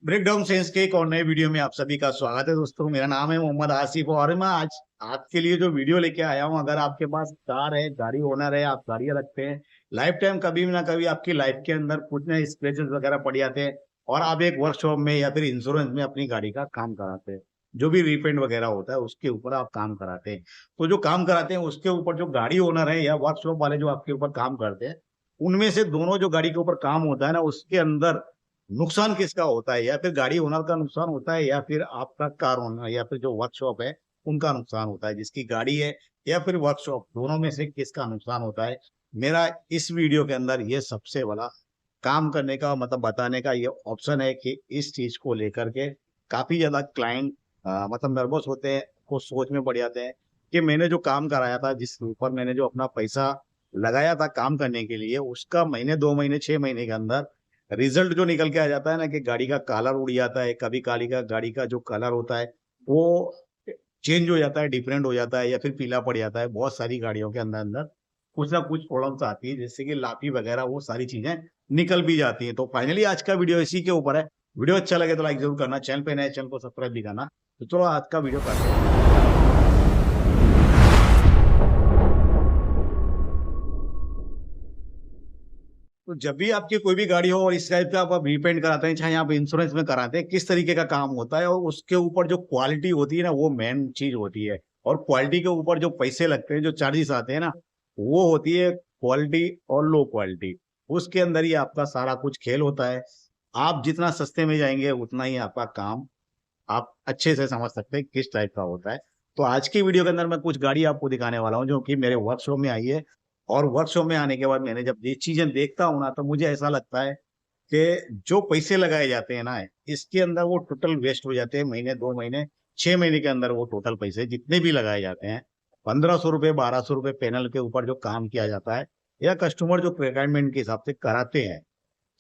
Breakdown sense के एक और नए वीडियो में आप सभी का स्वागत है दोस्तों। मेरा नाम है मोहम्मद आसिफ और मैं आज आपके लिए जो वीडियो लेके आया हूँ, अगर आपके पास कार है, गाड़ी ओनर है, आप गाड़ियां रखते हैं, लाइफ टाइम कभी ना कभी आपकी लाइफ के अंदर कुछ ना स्क्रैचेस वगैरह पड़ जाते हैं और आप एक वर्कशॉप में या फिर इंश्योरेंस में अपनी गाड़ी का काम कराते हैं, जो भी रिपेंट वगैरह होता है उसके ऊपर आप काम कराते हैं। तो जो काम कराते हैं उसके ऊपर जो गाड़ी ओनर है या वर्कशॉप वाले जो आपके ऊपर काम करते हैं, उनमें से दोनों जो गाड़ी के ऊपर काम होता है ना, उसके अंदर नुकसान किसका होता है? या फिर गाड़ी ओनर का नुकसान होता है या फिर आपका कार ओनर या फिर जो वर्कशॉप है उनका नुकसान होता है? जिसकी गाड़ी है या फिर वर्कशॉप, दोनों में से किसका नुकसान होता है? मेरा इस वीडियो के अंदर ये सबसे बड़ा काम करने का मतलब बताने का ये ऑप्शन है कि इस चीज को लेकर के काफी ज्यादा क्लाइंट मतलब नर्वस होते हैं, वो सोच में पड़ जाते हैं कि मैंने जो काम कराया था, जिस ऊपर मैंने जो अपना पैसा लगाया था काम करने के लिए, उसका महीने 2 महीने 6 महीने के अंदर रिजल्ट जो निकल के आ जाता है ना, कि गाड़ी का कलर उड़ जाता है, कभी गाड़ी का जो कलर होता है वो चेंज हो जाता है, डिफरेंट हो जाता है या फिर पीला पड़ जाता है। बहुत सारी गाड़ियों के अंदर अंदर कुछ ना कुछ प्रॉब्लम्स आती है, जैसे कि लापी वगैरह, वो सारी चीजें निकल भी जाती हैं। तो फाइनली आज का वीडियो इसी के ऊपर है। वीडियो अच्छा लगे तो लाइक जरूर करना, चैनल पे नए चैनल को सब्सक्राइब भी करना। तो चलो आज का वीडियो करते हैं। तो जब भी आपकी कोई भी गाड़ी हो और इस टाइप का आप रीपेंट कराते हैं, चाहे आप इंश्योरेंस में कराते हैं, किस तरीके का काम होता है और उसके ऊपर जो क्वालिटी होती है ना, वो मेन चीज होती है। और क्वालिटी के ऊपर जो पैसे लगते हैं, जो चार्जेस आते हैं ना, वो होती है क्वालिटी और लो क्वालिटी। उसके अंदर ही आपका सारा कुछ खेल होता है। आप जितना सस्ते में जाएंगे उतना ही आपका काम आप अच्छे से समझ सकते हैं किस टाइप का होता है। तो आज की वीडियो के अंदर मैं कुछ गाड़ी आपको दिखाने वाला हूँ जो कि मेरे वर्कशॉप में आई है। और वर्कशॉप में आने के बाद मैंने जब ये चीजें देखता हूँ ना, तो मुझे ऐसा लगता है कि जो पैसे लगाए जाते हैं ना, इसके अंदर वो टोटल वेस्ट हो जाते हैं। महीने 2 महीने 6 महीने के अंदर वो टोटल पैसे जितने भी लगाए जाते हैं, 1500 रुपये 1200 रुपये पैनल के ऊपर जो काम किया जाता है, या कस्टमर जो रिक्वायरमेंट के हिसाब से कराते हैं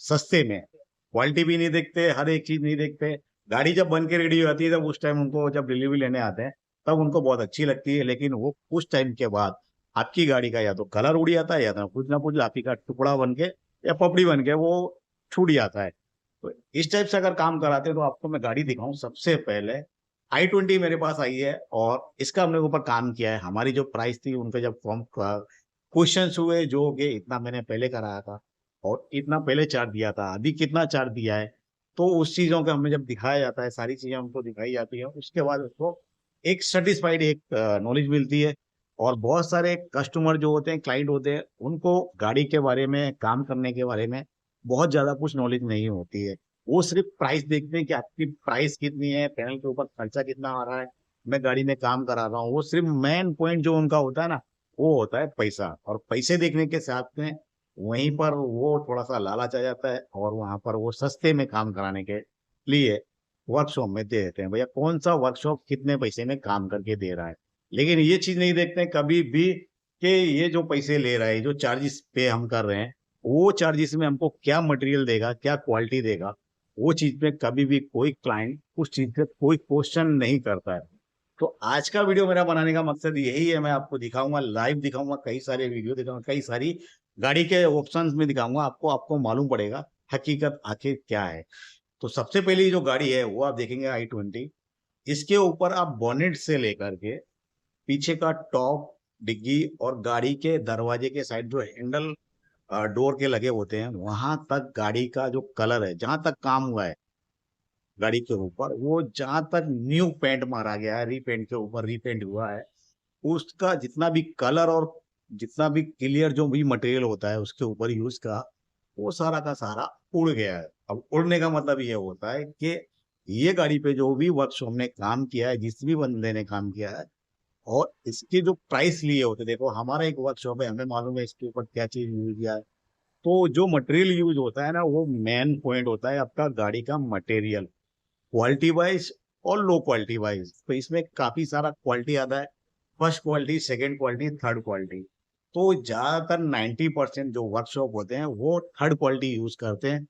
सस्ते में, क्वालिटी भी नहीं देखते, हर एक चीज नहीं देखते। गाड़ी जब बन के रेडी हो जाती है, तब उस टाइम उनको जब डिलीवरी लेने आते हैं तब उनको बहुत अच्छी लगती है, लेकिन वो कुछ टाइम के बाद आपकी गाड़ी का या तो कलर उड़ जाता है या तो कुछ ना कुछ आपकी का टुकड़ा बन के या पपड़ी बन के वो छूट जाता है। तो इस टाइप से अगर काम कराते हैं तो आपको मैं गाड़ी दिखाऊं। सबसे पहले i20 मेरे पास आई है और इसका हमने ऊपर काम किया है। हमारी जो प्राइस थी, उनके जब फॉर्म क्वेश्चन हुए जो कि इतना मैंने पहले कराया था और इतना पहले चार्ज दिया था, अभी कितना चार्ज दिया है, तो उस चीजों का हमें जब दिखाया जाता है, सारी चीजें हमको दिखाई जाती है, उसके बाद उसको एक सेटिस्फाइड एक नॉलेज मिलती है। और बहुत सारे कस्टमर जो होते हैं, क्लाइंट होते हैं, उनको गाड़ी के बारे में, काम करने के बारे में बहुत ज्यादा कुछ नॉलेज नहीं होती है। वो सिर्फ प्राइस देखते हैं कि आपकी प्राइस कितनी है, पैनल के ऊपर खर्चा कितना आ रहा है, मैं गाड़ी में काम करा रहा हूँ। वो सिर्फ मेन पॉइंट जो उनका होता है ना, वो होता है पैसा। और पैसे देखने के साथ में वहीं पर वो थोड़ा सा लालच आ जाता है और वहां पर वो सस्ते में काम कराने के लिए वर्कशॉप में दे देते हैं। भैया कौन सा वर्कशॉप कितने पैसे में काम करके दे रहा है, लेकिन ये चीज नहीं देखते हैं कभी भी कि ये जो पैसे ले रहा है, जो चार्जेस पे हम कर रहे हैं, वो चार्जेस में हमको क्या मटेरियल देगा, क्या क्वालिटी देगा। वो चीज पे कभी भी कोई क्लाइंट उस चीज पे कोई क्वेश्चन नहीं करता है। तो आज का वीडियो मेरा बनाने का मकसद यही है। मैं आपको दिखाऊंगा, लाइव दिखाऊंगा, कई सारे वीडियो दिखाऊंगा, कई सारी गाड़ी के ऑप्शंस में दिखाऊंगा आपको। आपको मालूम पड़ेगा हकीकत आखिर क्या है। तो सबसे पहली जो गाड़ी है वो आप देखेंगे i20। इसके ऊपर आप बॉनेट से लेकर के पीछे का टॉप, डिग्गी और गाड़ी के दरवाजे के साइड जो हैंडल डोर के लगे होते हैं, वहां तक गाड़ी का जो कलर है, जहां तक काम हुआ है गाड़ी के ऊपर, वो जहां तक न्यू पेंट मारा गया है, रीपेंट के ऊपर रीपेंट हुआ है, उसका जितना भी कलर और जितना भी क्लियर जो भी मटेरियल होता है उसके ऊपर यूज का, वो सारा का सारा उड़ गया है। अब उड़ने का मतलब ये होता है कि ये गाड़ी पे जो भी वर्कशॉप ने काम किया है, जिस भी बंदे ने काम किया है, और इसके जो प्राइस लिए होते, देखो हमारा एक वर्कशॉप है, हमें मालूम है इसके ऊपर क्या चीज यूज किया है। तो जो मटेरियल यूज होता है ना, वो मेन पॉइंट होता है आपका गाड़ी का मटेरियल, क्वालिटी वाइज और लो क्वालिटी वाइज। तो इसमें काफी सारा क्वालिटी आता है, first quality, second quality, third quality. तो ज्यादातर 90% जो वर्कशॉप होते हैं वो थर्ड क्वालिटी यूज करते हैं।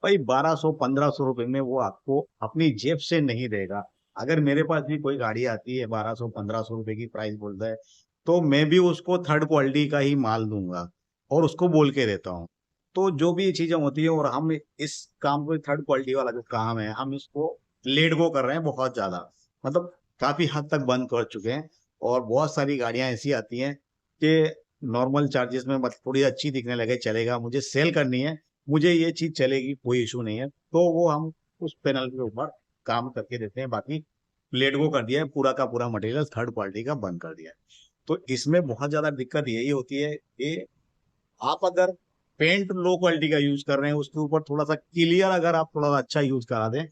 भाई 1200 1500 रुपए में वो आपको अपनी जेब से नहीं देगा। अगर मेरे पास भी कोई गाड़ी आती है 1200 1500 रुपए की प्राइस बोलता है, तो मैं भी उसको थर्ड क्वालिटी का ही माल दूंगा और उसको बोल के देता हूँ। तो जो भी चीजें होती है, और हम इस काम को, थर्ड क्वालिटी वाला जो काम है, हम इसको लेट गो कर रहे हैं बहुत ज्यादा, मतलब काफी हद तक बंद कर चुके हैं। और बहुत सारी गाड़ियां ऐसी आती हैं कि नॉर्मल चार्जेस में मतलब थोड़ी अच्छी दिखने लगे, चलेगा, मुझे सेल करनी है, मुझे ये चीज चलेगी, कोई इशू नहीं है, तो वो हम उस पैनल के ऊपर काम करके देते हैं। बाकी लेट गो कर दिया है, पूरा का पूरा मटेरियल थर्ड क्वालिटी का बंद कर दिया है। तो इसमें बहुत ज्यादा दिक्कत यही होती है कि आप अगर पेंट लो क्वालिटी का यूज कर रहे हैं, उसके ऊपर थोड़ा सा क्लियर अगर आप थोड़ा सा अच्छा यूज करा दें,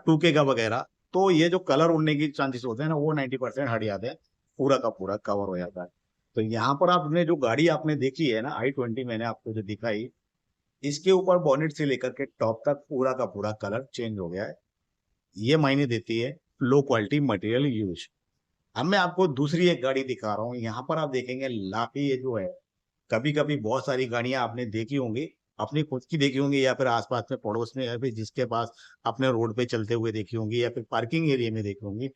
2K का वगैरह, तो ये जो कलर उड़ने की चांसेस होते हैं ना, वो 90% हट जाते हैं, पूरा का पूरा कवर हो जाता है। तो यहाँ पर आपने जो गाड़ी आपने देखी है ना, i20 मैंने आपको जो दिखाई, इसके ऊपर बॉनेट से लेकर के टॉप तक पूरा का पूरा कलर चेंज हो गया है। ये मायने देती है लो क्वालिटी मटेरियल यूज। अब मैं आपको दूसरी एक गाड़ी दिखा रहा हूँ, यहाँ पर आप देखेंगे लाफी ये जो है, कभी कभी बहुत सारी गाड़ियां आपने देखी होंगी, अपनी खुद की देखी होंगी, या फिर आसपास में पड़ोस में, या फिर जिसके पास अपने रोड पे चलते हुए देखी होंगी, या फिर पार्किंग एरिया में देखी होंगी।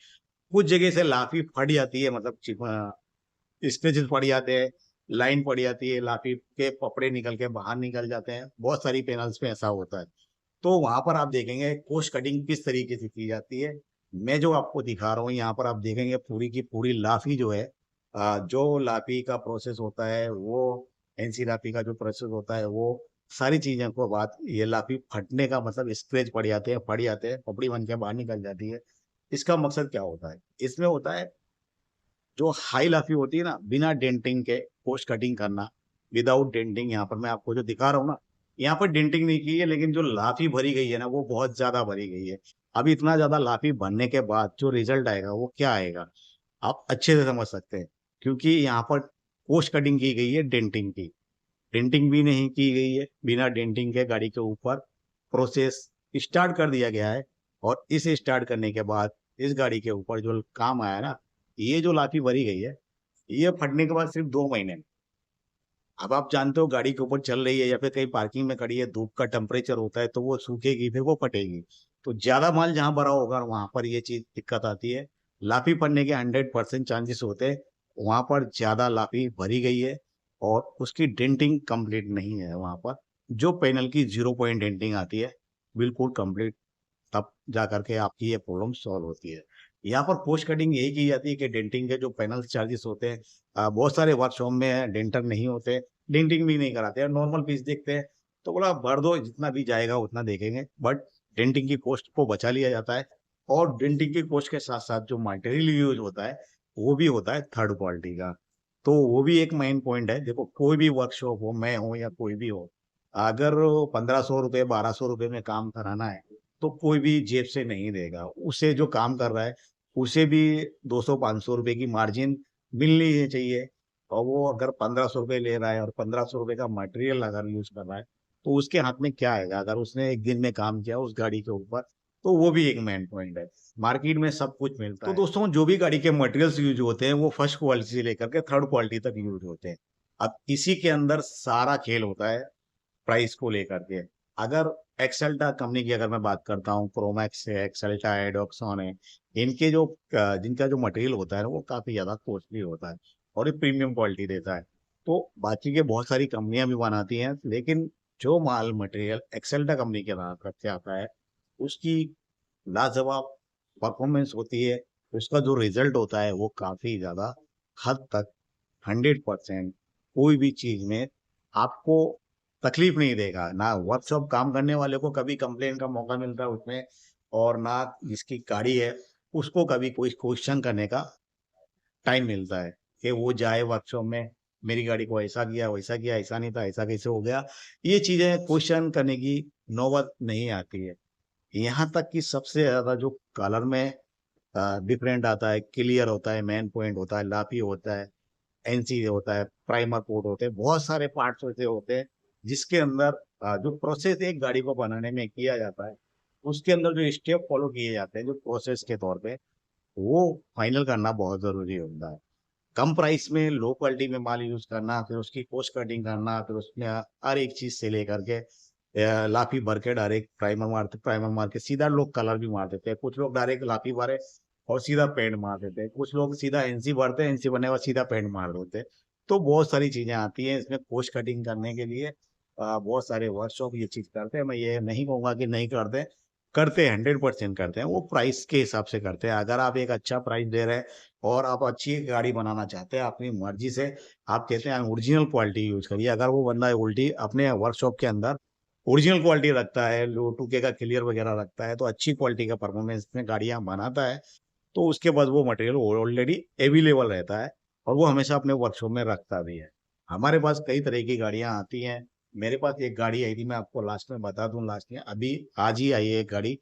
कुछ जगह से लाफी फट जाती है, मतलब स्क्रेचेस पड़ जाते हैं, लाइन पड़ जाती है, लाफी के पपड़े निकल के बाहर निकल जाते हैं, बहुत सारी पैनल्स में ऐसा होता है। तो वहां पर आप देखेंगे कोस्ट कटिंग किस तरीके से की जाती है। मैं जो आपको दिखा रहा हूँ यहाँ पर आप देखेंगे पूरी की पूरी लाफी जो है, जो लाफी का प्रोसेस होता है वो, एनसी लाफी का जो प्रोसेस होता है वो, सारी चीजें को बात, ये लाफी फटने का मतलब स्क्रेच पड़ जाते हैं, फट जाते हैं, पपड़ी बन के बाहर निकल जाती है। इसका मकसद क्या होता है, इसमें होता है जो हाई लाफी होती है ना, बिना डेंटिंग के पोस्ट कटिंग करना, विदाउट डेंटिंग। यहाँ पर मैं आपको जो दिखा रहा हूँ ना, यहाँ पर डेंटिंग नहीं की है, लेकिन जो लाफी भरी गई है ना, वो बहुत ज्यादा भरी गई है। अब इतना ज्यादा लाफी भरने के बाद जो रिजल्ट आएगा वो क्या आएगा, आप अच्छे से समझ सकते हैं। क्योंकि यहाँ पर पोस्ट कटिंग की गई है डेंटिंग की, डेंटिंग भी नहीं की गई है, बिना डेंटिंग के गाड़ी के ऊपर प्रोसेस स्टार्ट कर दिया गया है। और इस स्टार्ट करने के बाद इस गाड़ी के ऊपर जो काम आया ना, ये जो लाठी भरी गई है, ये फटने के बाद सिर्फ 2 महीने में, अब आप जानते हो गाड़ी के ऊपर चल रही है या फिर कहीं पार्किंग में खड़ी है, धूप का टेम्परेचर होता है, तो वो सूखेगी, फिर वो फटेगी। तो ज्यादा माल जहां भरा होगा वहां पर ये चीज दिक्कत आती है। लाफी पड़ने के 100% चांसेस होते हैं, वहां पर ज्यादा लाफी भरी गई है और उसकी डेंटिंग कंप्लीट नहीं है वहां पर। जो पैनल की 0 पॉइंट डेंटिंग आती है बिल्कुल कंप्लीट, तब जा करके आपकी ये प्रॉब्लम सॉल्व होती है। यहाँ पर पोस्ट कटिंग यही की जाती है कि डेंटिंग के जो पैनल चार्जेस होते हैं, बहुत सारे वर्कशॉप में डेंटर नहीं होते, डेंटिंग भी नहीं कराते हैं, नॉर्मल पीस देखते हैं, तो बोला भर दो, जितना भी जाएगा उतना देखेंगे, बट डेंटिंग की कॉस्ट को बचा लिया जाता है। और डेंटिंग की कॉस्ट के साथ साथ जो मटेरियल यूज होता है वो भी होता है थर्ड क्वालिटी का। तो वो भी एक मेन पॉइंट है। देखो कोई भी वर्कशॉप हो, मैं हो या कोई भी हो, अगर 1500 रुपये 1200 रुपये में काम कराना है, तो कोई भी जेब से नहीं देगा, उसे जो काम कर रहा है उसे भी 200-500 रुपए की मार्जिन मिलनी ही चाहिए। और वो अगर 1500 रुपये ले रहा है और 1500 रुपये का मटेरियल अगर यूज कर रहा है, तो उसके हाथ में क्या आएगा अगर उसने एक दिन में काम किया उस गाड़ी के ऊपर। तो वो भी एक मेन पॉइंट है। मार्केट में सब कुछ मिलता है। तो दोस्तों जो भी गाड़ी के मटेरियल्स यूज होते हैं वो फर्स्ट क्वालिटी से लेकर के थर्ड क्वालिटी तक यूज होते हैं। अब इसी के अंदर सारा खेल होता है प्राइस को लेकर के। अगर एक्सेल्टा कंपनी की अगर मैं बात करता हूँ, प्रोमैक्स है, एक्सेल्टा है, डॉक्सन है, इनके जो जिनका जो मटेरियल होता है ना वो काफी ज्यादा कॉस्टली होता है और ये प्रीमियम क्वालिटी देता है। तो बाकी के बहुत सारी कंपनियां भी बनाती हैं, लेकिन जो माल मटेरियल एक्सेल्टा कंपनी के नाम से आता है उसकी लाजवाब परफॉर्मेंस होती है। उसका जो रिजल्ट होता है वो काफी ज्यादा हद तक 100% कोई भी चीज में आपको तकलीफ नहीं देगा। ना वर्कशॉप काम करने वाले को कभी कंप्लेन का मौका मिलता है उसमें, और ना जिसकी गाड़ी है उसको कभी कोई क्वेश्चन करने का टाइम मिलता है कि वो जाए वर्कशॉप में, मेरी गाड़ी को ऐसा किया वैसा किया, ऐसा नहीं था, ऐसा कैसे हो गया। ये चीजें क्वेश्चन करने की नौबत नहीं आती है। यहाँ तक कि सबसे ज्यादा जो कलर में डिफरेंट आता है, क्लियर होता है, मेन पॉइंट होता है, लाफी होता है, एनसी होता है, प्राइमर कोड होते हैं, बहुत सारे पार्ट्स होते होते हैं जिसके अंदर जो प्रोसेस एक गाड़ी को बनाने में किया जाता है, उसके अंदर जो स्टेप फॉलो किए जाते हैं जो प्रोसेस के तौर पे, वो फाइनल करना बहुत जरूरी होता है। कम प्राइस में लो क्वालिटी में माल यूज करना, फिर उसकी कॉस्ट कटिंग करना, फिर उसमें हर एक चीज से लेकर के लाफी भर के डायरेक्ट प्राइमर मारते, प्राइमर मार के सीधा लोग कलर भी मार देते हैं, कुछ लोग डायरेक्ट लाफी भरे और सीधा पेंट मार देते हैं, कुछ लोग सीधा एनसी भरते हैं, एनसी बनने के बाद सीधा पेंट मार देते हैं। तो बहुत सारी चीजें आती हैं इसमें कॉस्ट कटिंग करने के लिए। बहुत सारे वर्कशॉप ये चीज करते हैं, मैं ये नहीं कहूंगा कि नहीं करते, करते हैं, 100% करते हैं। वो प्राइस के हिसाब से करते हैं। अगर आप एक अच्छा प्राइस दे रहे हैं और आप अच्छी गाड़ी बनाना चाहते हैं अपनी मर्जी से, आप कहते हैं ओरिजिनल क्वालिटी यूज करिए। अगर वो बंदा उल्टी अपने वर्कशॉप के अंदर ओरिजिनल क्वालिटी रखता है, लो 2K का क्लियर वगैरह रखता है, तो अच्छी क्वालिटी का परफॉर्मेंस में गाड़ियां बनाता है, तो उसके बाद वो मटेरियल ऑलरेडी अवेलेबल रहता है और वो हमेशा अपने वर्कशॉप में रखता भी है। हमारे पास कई तरह की गाड़ियां आती हैं। मेरे पास एक गाड़ी आई थी, मैं आपको लास्ट में बता दूं, लास्ट में अभी आज ही आई है एक गाड़ी,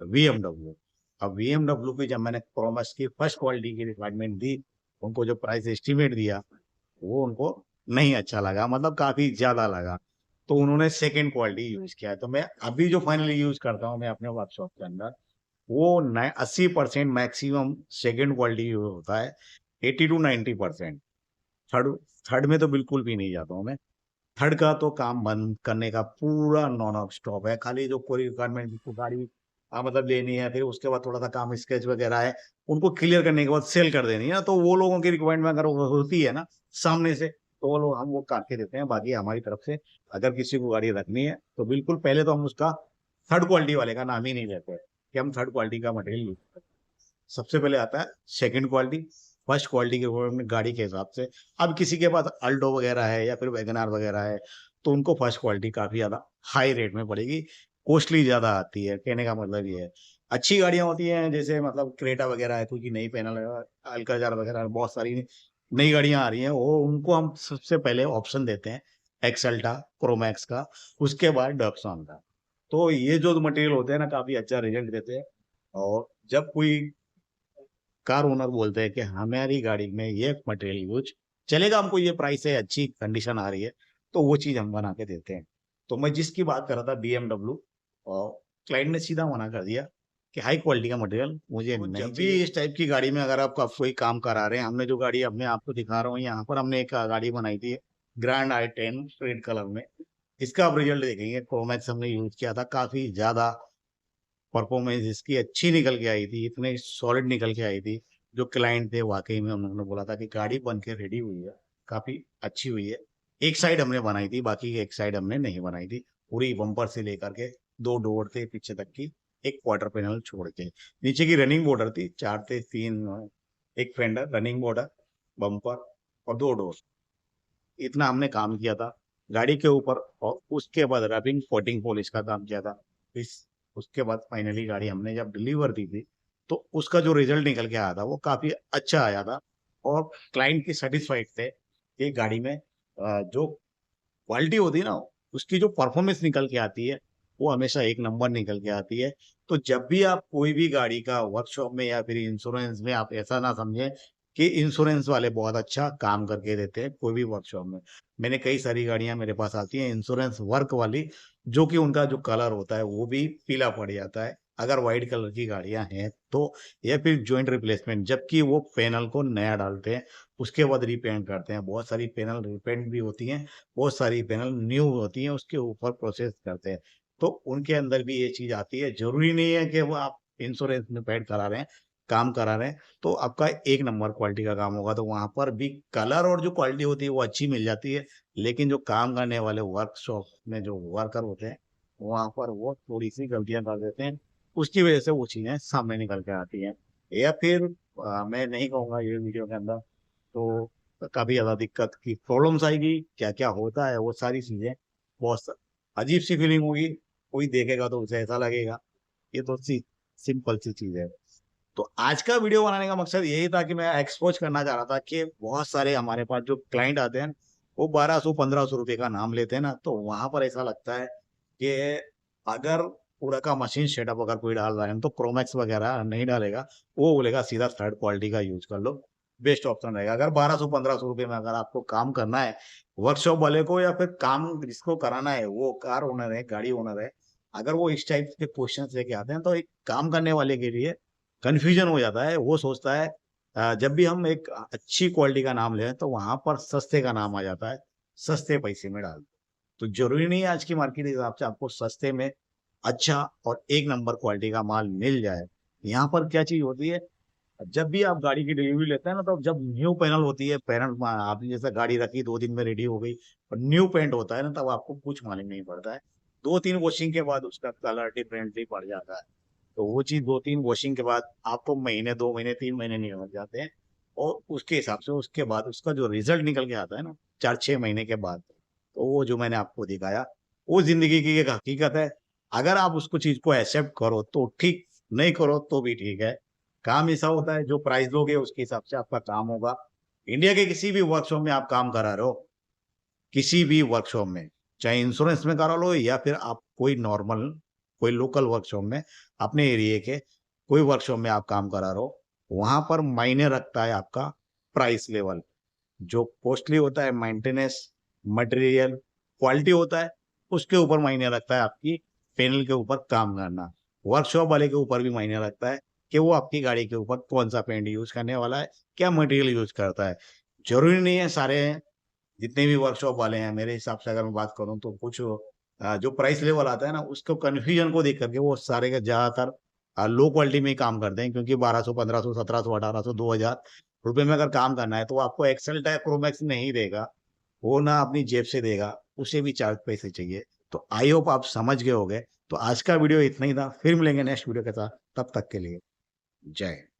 BMW। अब BMW की जब मैंने प्रोमस की फर्स्ट क्वालिटी की रिक्वायरमेंट दी, उनको जो प्राइस एस्टिमेट दिया वो उनको नहीं अच्छा लगा, मतलब काफी ज्यादा लगा। तो उन्होंने सेकेंड क्वालिटी यूज किया। तो मैं अभी जो फाइनली यूज करता हूँ मैं अपने वर्कशॉप के अंदर, वो 80% मैक्सिमम सेकेंड क्वालिटी होता है, 80 to 90%। थर्ड थर्ड में तो बिल्कुल भी नहीं जाता हूँ मैं। थर्ड का तो काम बंद करने का पूरा नॉन स्टॉप है। खाली जो कोई रिक्वायरमेंट को गाड़ी मतलब लेनी है, फिर उसके बाद थोड़ा सा काम स्केच वगैरह है, उनको क्लियर करने के बाद सेल कर देनी है ना, तो वो लोगों की रिक्वायरमेंट अगर वो होती है ना सामने से, तो वो लोग हम वो करके देते हैं। बाकी हमारी तरफ से अगर किसी को गाड़ी रखनी है तो बिल्कुल पहले तो हम उसका थर्ड क्वालिटी वाले का नाम ही नहीं लेते कि हम थर्ड क्वालिटी का मटेरियल यूज करते हैं। सबसे पहले आता है सेकंड क्वालिटी, फर्स्ट क्वालिटी के ऊपर में गाड़ी के हिसाब से। अब किसी के पास अल्टो वगैरह है या फिर वैगनार वगैरह है, तो उनको फर्स्ट क्वालिटी काफी ज्यादा हाई रेट में पड़ेगी, कॉस्टली ज्यादा आती है। कहने का मतलब ये है, अच्छी गाड़ियां होती हैं जैसे मतलब क्रेटा वगैरह है, क्योंकि नई पैनल अल्काजार वगैरह बहुत सारी नई गाड़ियां आ रही हैं, वो उनको हम सबसे पहले ऑप्शन देते हैं एक्सल्टा प्रोमैक्स का, उसके बाद डब्सन का। तो ये जो मटेरियल होते हैं ना, काफी अच्छा रिजल्ट देते हैं। और जब कोई कार ओनर बोलते हैं कि हमारी गाड़ी में ये मटेरियल यूज चलेगा, हमको ये प्राइस है, अच्छी कंडीशन आ रही है, तो वो चीज हम बना के देते हैं। तो मैं जिसकी बात कर रहा था BMW, और क्लाइंट ने सीधा मना कर दिया कि हाई क्वालिटी का मटेरियल मुझे नहीं चाहिए। जब भी इस टाइप की गाड़ी में अगर आप कोई काम करा रहे हैं, हमने जो गाड़ी अपने आपको दिखा रहा हूँ यहाँ पर, हमने एक गाड़ी बनाई थी ग्रैंड i10 रेड कलर में। इसका आप रिजल्ट देखेंगे, क्रोमैक्स हमने यूज किया था, काफी ज्यादा परफॉर्मेंस इसकी अच्छी निकल के आई थी, इतने सॉलिड निकल के आई थी। जो क्लाइंट थे वाकई में उन्होंने बोला था कि गाड़ी बन के रेडी हुई है, काफी अच्छी हुई है। एक साइड हमने बनाई थी, बाकी एक साइड हमने नहीं बनाई थी। पूरी बम्पर से लेकर के दो डोर थे पीछे तक की, एक क्वार्टर पैनल छोड़ के। नीचे की रनिंग बॉर्डर थी, चार थे, तीन, एक फेंडर, रनिंग बॉर्डर, बम्पर और दो डोर। इतना हमने काम किया था गाड़ी के ऊपर। और उसके बाद रैपिंग कोटिंग पॉलिश का काम किया था। इस उसके बाद फाइनली गाड़ी हमने जब डिलीवर दी थी, तो उसका जो रिजल्ट निकल के आया था वो काफी अच्छा आया था। और क्लाइंट की सेटिस्फाइड थे कि गाड़ी में जो क्वालिटी होती है ना, उसकी जो परफॉर्मेंस निकल के आती है, वो हमेशा एक नंबर निकल के आती है। तो जब भी आप कोई भी गाड़ी का वर्कशॉप में या फिर इंश्योरेंस में, आप ऐसा ना समझें कि इंश्योरेंस वाले बहुत अच्छा काम करके देते हैं कोई भी वर्कशॉप में। मैंने कई सारी गाड़ियां मेरे पास आती हैं इंश्योरेंस वर्क वाली, जो कि उनका जो कलर होता है वो भी पीला पड़ जाता है अगर व्हाइट कलर की गाड़ियां हैं तो, या फिर जॉइंट रिप्लेसमेंट, जबकि वो पैनल को नया डालते हैं, उसके बाद रिपेंट करते हैं। बहुत सारी पैनल रिपेंट भी होती हैं, बहुत सारी पैनल न्यू होती हैं, उसके ऊपर प्रोसेस करते हैं। तो उनके अंदर भी ये चीज आती है। जरूरी नहीं है कि वो आप इंश्योरेंस में पेड करा रहे हैं, काम करा रहे हैं तो आपका एक नंबर क्वालिटी का काम होगा। तो वहां पर भी कलर और जो क्वालिटी होती है वो अच्छी मिल जाती है, लेकिन जो काम करने वाले वर्कशॉप में जो वर्कर होते हैं, वहां पर वो थोड़ी सी गलतियां कर देते हैं, उसकी वजह से वो चीजें सामने निकल के आती हैं। या फिर मैं नहीं कहूंगा ये वीडियो के अंदर, तो काफी ज्यादा दिक्कत की प्रॉब्लम्स आएगी, क्या क्या होता है वो सारी चीजें, बहुत अजीब सी फीलिंग होगी। कोई देखेगा तो उसे ऐसा लगेगा, ये तो सिंपल सी चीज है। तो आज का वीडियो बनाने का मकसद यही था कि मैं एक्सपोज करना चाह रहा था कि बहुत सारे हमारे पास जो क्लाइंट आते हैं, वो 1200-1500 रुपए का नाम लेते हैं ना, तो वहां पर ऐसा लगता है कि अगर पूरा का मशीन सेटअप अगर कोई डाल रहा है तो क्रोमैक्स वगैरह नहीं डालेगा, वो बोलेगा सीधा थर्ड क्वालिटी का यूज कर लो, बेस्ट ऑप्शन रहेगा। अगर 1200-1500 रुपये में अगर आपको काम करना है वर्कशॉप वाले को, या फिर काम जिसको कराना है वो कार ओनर है, गाड़ी ओनर है, अगर वो इस टाइप के क्वेश्चन लेके आते हैं, तो एक काम करने वाले के लिए कंफ्यूजन हो जाता है। वो सोचता है जब भी हम एक अच्छी क्वालिटी का नाम लें तो वहां पर सस्ते का नाम आ जाता है, सस्ते पैसे में डाल दो। तो जरूरी नहीं है आज की मार्केट के हिसाब से आपको सस्ते में अच्छा और एक नंबर क्वालिटी का माल मिल जाए। यहाँ पर क्या चीज होती है, जब भी आप गाड़ी की डिलीवरी लेते हैं ना, तो जब न्यू पैनल होती है, पैनल आपने जैसे गाड़ी रखी 2 दिन में रेडी हो गई और न्यू पेंट होता है ना, तब आपको कुछ मालूम नहीं पड़ता है। 2-3 वॉशिंग के बाद उसका कलर डिफरेंटली पड़ जाता है। तो वो चीज 2-3 वॉशिंग के बाद आपको महीने, 2 महीने, 3 महीने नहीं लग जाते हैं। और उसके हिसाब से उसके बाद उसका जो रिजल्ट निकल के आता है ना, 4-6 महीने के बाद, तो वो जो मैंने आपको दिखाया, वो जिंदगी की एक हकीकत है। अगर आप उसको चीज को एक्सेप्ट करो तो ठीक, नहीं करो तो भी ठीक है। काम ऐसा होता है, जो प्राइस दोगे उसके हिसाब से आपका काम होगा। इंडिया के किसी भी वर्कशॉप में आप काम करा रहे हो, किसी भी वर्कशॉप में, चाहे इंश्योरेंस में करा लो या फिर आप कोई नॉर्मल, कोई लोकल वर्कशॉप में, अपने एरिया के कोई वर्कशॉप में आप काम करा रहे हो, वहां पर मायने रखता है आपका प्राइस लेवल। जो कॉस्टली होता है मेंटेनेंस, मटेरियल, क्वालिटी होता है, उसके ऊपर मायने रखता है आपकी पैनल के ऊपर काम करना। वर्कशॉप वाले के ऊपर भी मायने रखता है कि वो आपकी गाड़ी के ऊपर कौन सा पेंट यूज करने वाला है, क्या मटेरियल यूज करता है। जरूरी नहीं है सारे, जितने भी वर्कशॉप वाले हैं, मेरे हिसाब से अगर मैं बात करूं तो कुछ जो प्राइस लेवल आता है ना, उसको कन्फ्यूजन को देख करके वो सारे का ज्यादातर लो क्वालिटी में ही काम करते हैं, क्योंकि 1200, 1500, 1700, 1800, 2000 रुपए में अगर काम करना है तो वो आपको एक्सेल टाइप प्रोमैक्स नहीं देगा, वो ना अपनी जेब से देगा, उसे भी 4 पैसे चाहिए। तो आई होप आप समझ गए होंगे। तो आज का वीडियो इतना ही था, फिर मिलेंगे नेक्स्ट वीडियो के साथ, तब तक के लिए जय हिंद।